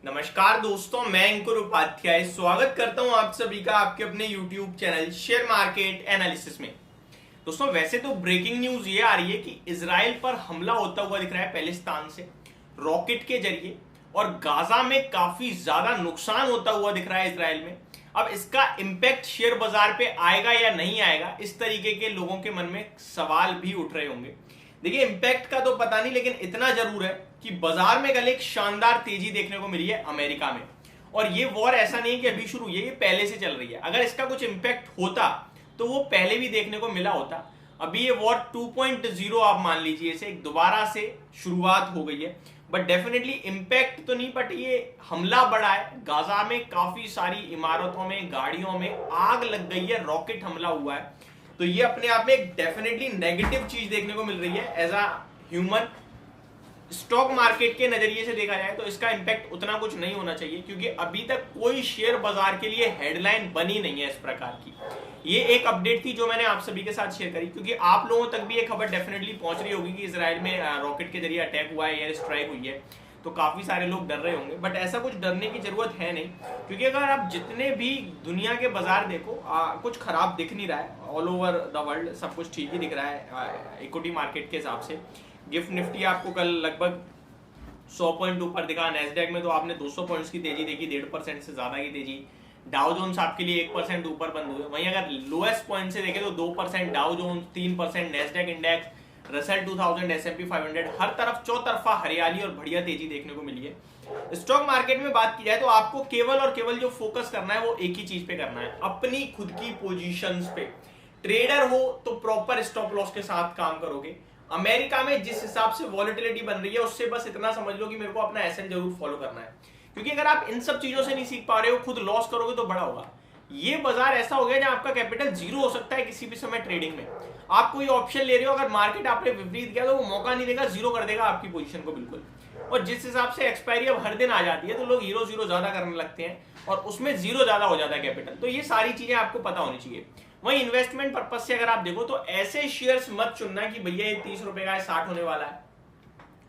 नमस्कार दोस्तों, मैं अंकुर उपाध्याय स्वागत करता हूं आप सभी का आपके अपने YouTube channel share market analysis में। दोस्तों, वैसे तो ब्रेकिंग न्यूज ये आ रही है कि इजराइल पर हमला होता हुआ दिख रहा है पैलेस्टाइन से रॉकेट के जरिए, और गाजा में काफी ज्यादा नुकसान होता हुआ दिख रहा है इजराइल में। अब इसका इंपैक्ट शेयर बाजार पे आएगा या नहीं आएगा, इस तरीके के लोगों के मन में सवाल भी उठ रहे होंगे। देखिए, इंपैक्ट का तो पता नहीं, लेकिन इतना जरूर है कि बाजार में कल एक शानदार तेजी देखने को मिली है अमेरिका में। और ये वॉर ऐसा नहीं है कि अभी शुरू हुई है, ये पहले से चल रही है। अगर इसका कुछ इंपैक्ट होता तो वो पहले भी देखने को मिला होता। अभी ये वॉर 2.0 आप मान लीजिए, इसे एक दोबारा से शुरुआत हो गई है, बट डेफिनेटली इंपैक्ट तो नहीं। बट ये हमला बड़ा है, गाजा में काफी सारी इमारतों में, गाड़ियों में आग लग गई है, रॉकेट हमला हुआ है। तो ये अपने आप में एक डेफिनेटली नेगेटिव चीज देखने को मिल रही है as a human. Stock market के नजरिए से देखा जाए तो इसका इंपैक्ट उतना कुछ नहीं होना चाहिए, क्योंकि अभी तक कोई शेयर बाजार के लिए हेडलाइन बनी नहीं है इस प्रकार की। ये एक अपडेट थी जो मैंने आप सभी के साथ शेयर करी, क्योंकि आप लोगों तक भी ये खबर डेफिनेटली पहुंच रही होगी कि इजराइल में रॉकेट के जरिए अटैक हुआ है, एयर स्ट्राइक हुई है। तो काफी सारे लोग डर रहे होंगे, बट ऐसा कुछ डरने की जरूरत है नहीं, क्योंकि अगर आप जितने भी दुनिया के बाजार देखो, कुछ खराब दिख नहीं रहा है। ऑल ओवर द वर्ल्ड सब कुछ ठीक ही दिख रहा है इक्विटी मार्केट के हिसाब से। गिफ्ट निफ्टी आपको कल लगभग 100 पॉइंट ऊपर दिखा। नेस्डैक में तो आपने 200 पॉइंट्स की तेजी देखी, 1.5% से ज्यादा की तेजी। डाउ जोन्स आपके लिए 1% ऊपर बंद हुए। वहीं अगर लोएस्ट पॉइंट से देखें तो 2% Dow Jones, 3% Nasdaq index, Russell 2000, S&P 500, हर तरफ चौतरफा हरियाली और बढ़िया तेजी देखने को मिली है। स्टॉक मार्केट में बात की जाए तो आपको केवल और केवल जो फोकस करना है वो एक ही चीज पे करना है, अपनी खुद की पोजीशंस पे। ट्रेडर हो तो प्रॉपर स्टॉप लॉस के साथ काम करोगे। अमेरिका में जिस हिसाब से वॉलेटिलिटी बन रही है, उससे बस इतना समझ लो कि मेरे को अपना एसएल जरूर फॉलो करना है, क्योंकि अगर आप इन सब चीजों से नहीं सीख पा रहे हो, खुद लॉस करोगे तो बड़ा होगा। ये बाजार ऐसा हो गया जहां आपका कैपिटल जीरो हो सकता है किसी भी समय ट्रेडिंग में। आप कोई ऑप्शन ले रहे हो, अगर मार्केट आपने विपरीत किया तो वो मौका नहीं देगा, जीरो कर देगा आपकी पोजीशन को बिल्कुल। और जिस हिसाब से एक्सपायरी अब हर दिन आ जाती है, तो लोग हीरो जीरो ज्यादा करने लगते हैं और उसमें जीरो ज्यादा हो जाता है कैपिटल। तो ये सारी चीजें आपको पता होनी चाहिए। वहीं इन्वेस्टमेंट पर्पज से अगर आप देखो तो ऐसे शेयर्स मत चुनना कि भैया ये 30 रुपए का है, 60 होने वाला है,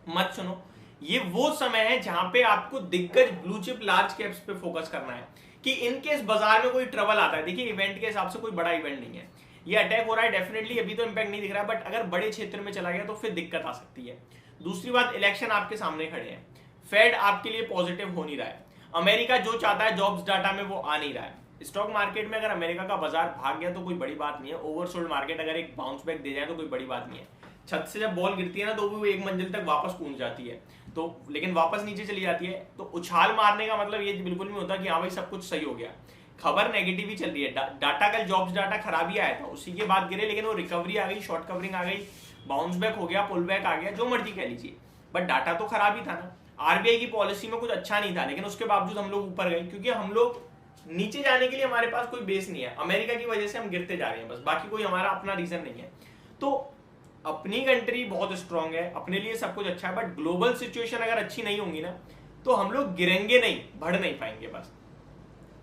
मत चुनो। ये वो समय है जहां पे आपको दिग्गज ब्लू चिप लार्ज कैप्स पे फोकस करना है, कि इनकेस बाजार में कोई ट्रबल आता है। देखिए, इवेंट के हिसाब से कोई बड़ा इवेंट नहीं है, ये अटैक हो रहा है, डेफिनेटली अभी तो इंपैक्ट नहीं दिख रहा है, बट अगर बड़े क्षेत्र में चला गया तो फिर दिक्कत आ सकती है। दूसरी बात, इलेक्शन आपके सामने खड़े हैं, फेड आपके लिए पॉजिटिव हो नहीं रहा है, अमेरिका जो चाहता है जॉब्स डाटा में वो आ नहीं रहा है। स्टॉक मार्केट में अगर अमेरिका का बाजार भाग गया तो कोई बड़ी बात नहीं है। ओवरसोल्ड मार्केट अगर एक बाउंस बैक दे जाए तो कोई बड़ी बात नहीं है। छत से जब बॉल गिरती है ना, तो भी वो एक मंजिल तक वापस कूद जाती है, तो लेकिन वापस नीचे चली जाती है। तो उछाल मारने का मतलब ये बिल्कुल नहीं होता कि हाँ भाई सब कुछ सही हो गया। खबर नेगेटिव ही चल रही है। डाटा कल जॉब्स डाटा खराब ही आया था, उसी के बाद गिरे, लेकिन वो रिकवरी आ गई, शॉर्ट कवरिंग आ गई, बाउंस बैक हो गया, पुल बैक आ गया, जो मर्जी कह लीजिए, बट डाटा तो खराब ही था ना। आरबीआई की पॉलिसी में कुछ अच्छा नहीं था, लेकिन उसके बावजूद हम लोग ऊपर गए, क्योंकि हम लोग नीचे जाने के लिए हमारे पास कोई बेस नहीं है। अमेरिका की वजह से हम गिरते जा रहे हैं, बस बाकी कोई हमारा अपना रीजन नहीं है। तो अपनी कंट्री बहुत स्ट्रांग है, अपने लिए सब कुछ अच्छा है, बट ग्लोबल सिचुएशन अगर अच्छी नहीं होंगी ना, तो हम लोग गिरेंगे नहीं, बढ़ नहीं पाएंगे। बस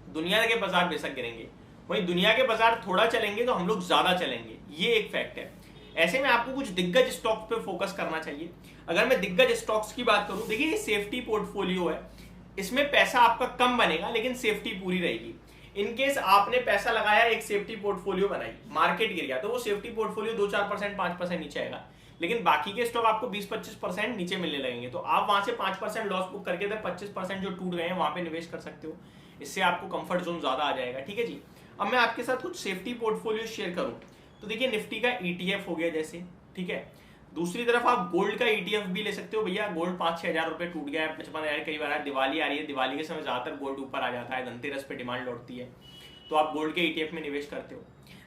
दुनिया के बाजार बेशक गिरेंगे, वहीं दुनिया के बाजार थोड़ा चलेंगे तो हम लोग ज्यादा चलेंगे, ये एक फैक्ट है। ऐसे में आपको कुछ दिग्गज स्टॉक्स पे फोकस करना चाहिए। अगर मैं दिग्गज स्टॉक्स की बात करूं, देखिए ये सेफ्टी पोर्टफोलियो है, इसमें पैसा आपका कम बनेगा लेकिन सेफ्टी पूरी रहेगी। इनकेस आपने पैसा लगाया, एक सेफ्टी पोर्टफोलियो बनाई, मार्केट गिर गया, तो वो सेफ्टी पोर्टफोलियो 2-4%, 5% नीचे आएगा, लेकिन बाकी के स्टॉक आपको 20-25% नीचे मिलने लगेंगे। तो आप वहां से 5% लॉस बुक करके 25% जो टूट गए हैं वहां पे निवेश कर सकते हो। इससे आपको कंफर्ट जोन ज्यादा आ जाएगा। ठीक है जी। अब मैं आपके साथ कुछ सेफ्टी पोर्टफोलियो शेयर करूं तो देखिए, निफ्टी का ETF हो गया जैसे, ठीक है। दूसरी तरफ आप गोल्ड का ETF भी ले सकते हो। भैया गोल्ड 5-6 हजार रुपए टूट गया है, 55,000 कई बार। दिवाली आ रही है, दिवाली के समय ज्यादातर गोल्ड ऊपर आ जाता है, धनतेरस पे डिमांड लौटती है, तो आप गोल्ड के ETF में निवेश करते हो।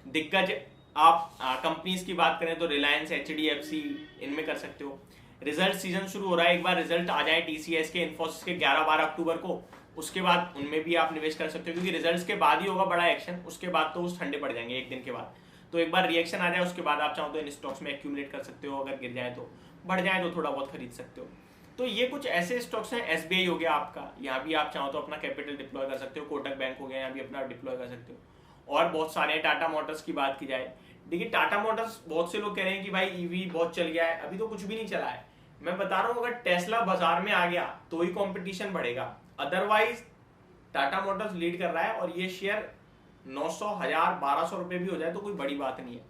दिग्गज आप कंपनीज की बात करें तो रिलायंस, HDFC, इनमें कर सकते हो। रिजल्ट सीजन शुरू हो रहा है, एक बार रिजल्ट आ जाए TCS के, इन्फोसिस के 11-12 अक्टूबर को, उसके बाद उनमें भी आप निवेश कर सकते हो, क्योंकि रिजल्ट्स के बाद ही होगा बड़ा एक्शन, उसके बाद तो ठंडे पड़ जाएंगे एक दिन के बाद। तो एक बार रिएक्शन आ जाए, उसके बाद आप चाहो तो इन स्टॉक्स में एक्यूमुलेट कर सकते हो, अगर गिर जाए तो, बढ़ जाए तो थोड़ा बहुत खरीद सकते हो। तो ये कुछ ऐसे स्टॉक्स हैं। SBI हो गया आपका, यहाँ भी आप चाहो तो अपना कैपिटल डिप्लॉय कर सकते हो। कोटक बैंक हो गया, यहाँ भी अपना डिप्लॉय कर सकते हो। और बहुत सारे, टाटा मोटर्स की बात की जाए, देखिए टाटा मोटर्स, बहुत से लोग कह रहे हैं कि भाई ईवी बहुत चल गया है, अभी तो कुछ भी नहीं चला है। मैं बता रहा हूँ, अगर टेस्ला बाजार में आ गया तो ही कंपटीशन बढ़ेगा। अदरवाइज टाटा मोटर्स लीड कर रहा है और ये शेयर 900, 1000, 1200 रुपए भी हो जाए तो कोई बड़ी बात नहीं है।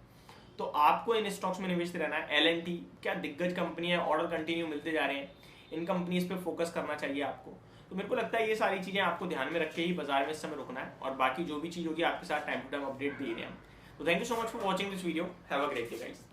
तो आपको इन स्टॉक्स में निवेश रहना है। L&T क्या दिग्गज कंपनी है, ऑर्डर कंटिन्यू मिलते जा रहे हैं, इन कंपनीज पे फोकस करना चाहिए आपको। तो मेरे को लगता है ये सारी चीजें आपको ध्यान में रख के ही बाजार में इस समय रुकना है, और बाकी जो भी चीज होगी आपके साथ टाइम टू टाइम अपडेट दे रहे हैं हम। तो thank you so much for watching this video. Have a great day guys.